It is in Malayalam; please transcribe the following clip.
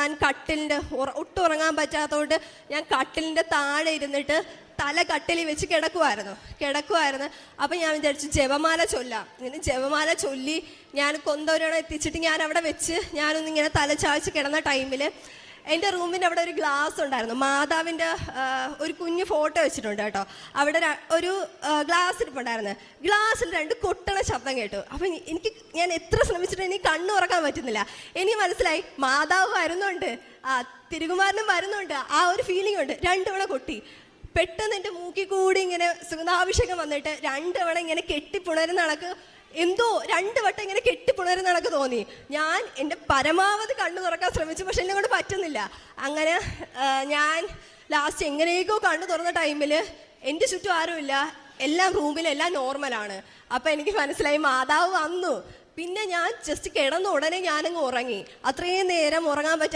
ഞാൻ ഒട്ടും ഉറങ്ങാൻ പറ്റാത്തതുകൊണ്ട് ഞാൻ കട്ടിലിൻ്റെ താഴെ ഇരുന്നിട്ട് തല കട്ടിലിൽ വെച്ച് കിടക്കുമായിരുന്നു. അപ്പം ഞാൻ വിചാരിച്ചു ജപമാല ചൊല്ലാം. ഇങ്ങനെ ജപമാല ചൊല്ലി ഞാൻ കൊന്തോരണം എത്തിച്ചിട്ട് ഞാൻ അവിടെ വെച്ച് ഞാനൊന്നിങ്ങനെ തല ചായ്ച്ച് കിടന്ന ടൈമിൽ എൻ്റെ റൂമിൻ്റെ അവിടെ ഒരു ഗ്ലാസ് ഉണ്ടായിരുന്നു. മാതാവിൻ്റെ ഒരു കുഞ്ഞു ഫോട്ടോ വെച്ചിട്ടുണ്ട് കേട്ടോ. അവിടെ ഒരു ഗ്ലാസ് ഇരിപ്പുണ്ടായിരുന്നു. ഗ്ലാസ്സിൽ 2 കൊട്ടണ ശബ്ദം കേട്ടു. അപ്പം ഞാൻ എത്ര ശ്രമിച്ചിട്ട് എനിക്ക് കണ്ണു തുറക്കാൻ പറ്റുന്നില്ല. എനിക്ക് മനസ്സിലായി മാതാവ് വരുന്നുണ്ട്, തിരുകുമാരനും വരുന്നുണ്ട്, ആ ഒരു ഫീലിംഗ് ഉണ്ട്. 2 തവണ കൊട്ടി. പെട്ടെന്ന് എൻ്റെ മൂക്കിൽ കൂടി ഇങ്ങനെ സുഗന്ധാഭിഷേകം വന്നിട്ട് 2 തവണ ഇങ്ങനെ കെട്ടിപ്പുണരുന്ന കണക്ക് എന്തോ 2 വട്ടം ഇങ്ങനെ കെട്ടിപ്പുണരുന്ന കണക്ക് തോന്നി. ഞാൻ എൻ്റെ പരമാവധി കണ്ണു തുറക്കാൻ ശ്രമിച്ചു, പക്ഷെ എന്നെ കൊണ്ട് പറ്റുന്നില്ല. അങ്ങനെ ഞാൻ ലാസ്റ്റ് എങ്ങനെയൊക്കെയോ കണ്ണു തുറന്ന ടൈമിൽ എൻ്റെ ചുറ്റും ആരുമില്ല, എല്ലാം റൂമിലെല്ലാം നോർമലാണ്. അപ്പം എനിക്ക് മനസ്സിലായി മാതാവ് വന്നു. പിന്നെ ഞാൻ ജസ്റ്റ് കിടന്ന ഉടനെ ഞാനങ്ങ് ഉറങ്ങി. അത്രയും നേരം ഉറങ്ങാൻ പറ്റാത്ത